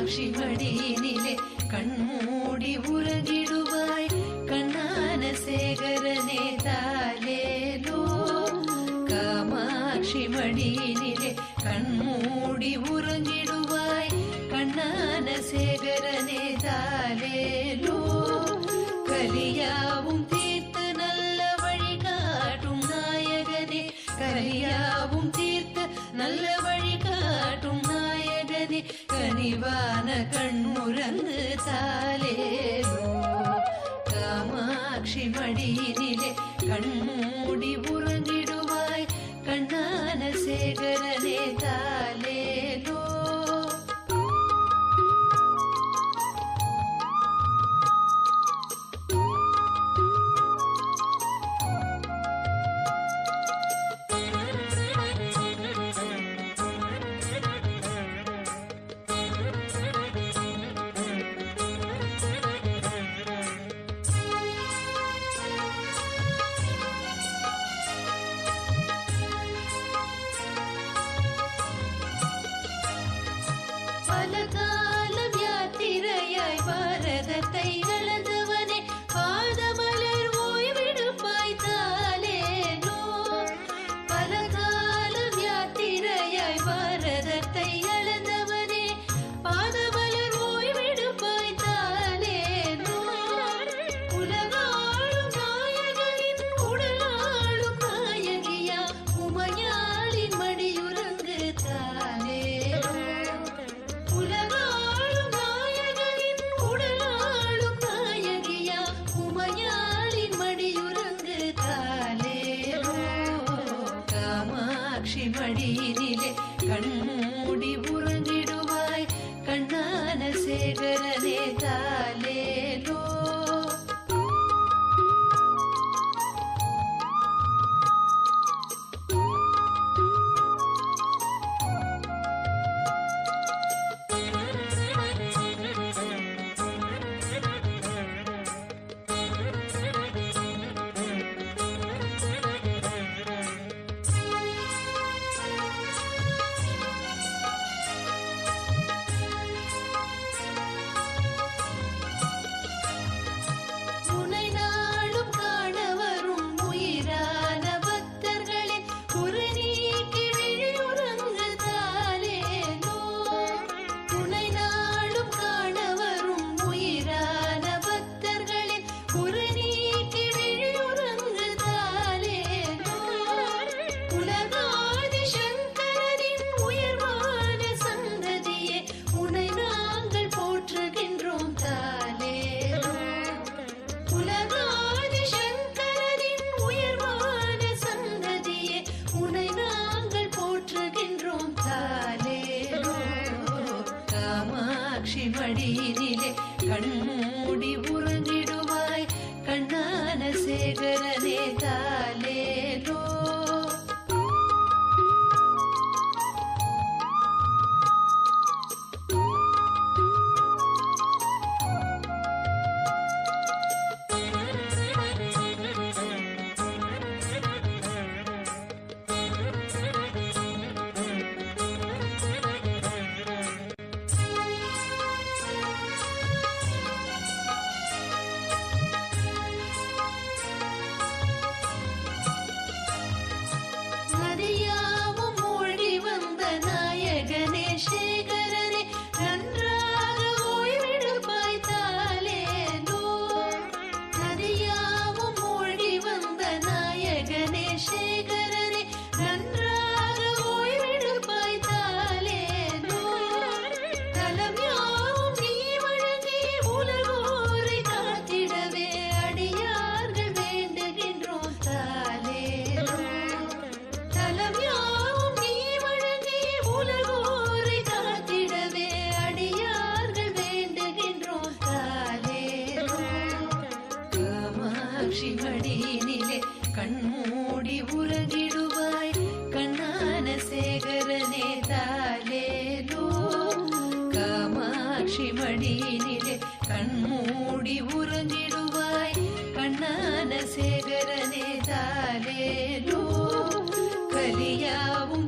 காமாட்சி மடியினிலே கண்மூடி உறங்கிடுவாய் கண்ணான சேகரனே தாலேலோ. காமாட்சி மடியினிலே கண்மூடி உறங்கிடுவாய் கண்ணான சேகரனே தாலேலோ. கலியாவும் தீர்த்து நல்ல வழிகாட்டும் நாயகனே, கலியாவும் தீர்த்து நல்ல வழிகாட்டும் நாயகனே, கனிவான கண்முரங்கு தாலேலோ. காமாட்சி மடியினிலே கண்மூடி உறங்கிடுவாய் கண்ணான சேகரனே தாலேலோ. பலகாலம் யாத்திரையாய் பாரதத்தை அளந்தவனே, பாதமலர் ஓய்விடுப்பாய் தாலேலோ. பலகாலம் யாத்திரையாய் பாரதத்தை அளந்தவனே, பாதமலர் ஓய்விடுப்பாய் தாலேலோ. உலகாளும் நாயகனின் உடலாளும் நாயகியா, உமையாளின் மடியுறங்கு தாலேலோ. உலகாளும் நாயகனின் உடலாளும் நாயகியா, உமையாளின் மடியுறங்கு தாலேலோ. காமாட்சி மடியினிலே கண்மூடி உறங்கிடுவாய் கண்ணான சேகரனே தாலேலோ. உனை நாளும் காண வரும் உயிரான பக்தர்களின் குறை நீக்கி விழியுறங்கு தாலேலோ. உனை நாளும் காண வரும் உயிரான பக்தர்களின் குறை நீக்கி விழியுறங்கு தாலேலோ. உலகாதி சங்கரனின் உயர்வான சந்ததியே, உனை நாங்கள் போற்றுகின்றோம் தாலேலோ. உலகாதி சங்கரனின் உயர்வான சந்ததியே, உனை நாங்கள் போற்றுகின்றோம் தாலேலோ. காமாட்சி மடியினிலே கண்மூடி உறங்கிடுவாய் கண்ணான சேகரனே தாலேலோ. நதியாவும் மூழ்கி வந்த நாயகனே சேகரனே, நன்றாக ஓய்விடுப்பாய் தாலேலோ. நதியாவும் மூழ்கி வந்த நாயகனே சேகரனே, நன்றாக ஓய்விடுப்பாய் தாலேலோ. தலம் யாவும் நீ வழங்கி உலகோரை காத்திடவே அடியார்கள் வேண்டுகின்றோம் தாலேலோ. தலம் யாவும் நீ வழங்கி உலகோரை காத்திடவே அடியார்கள் வேண்டுகின்றோம் தாலேலோ. காமாட்சி மடியினிலே கண்மூடி உறங்கிடுவாய் கண்ணான சேகரனே தாலேலோ. காமாட்சி மடியினிலே கண்மூடி உறங்கிடுவாய் கண்ணான சேகரனே தாலேலோ. கலியாவும்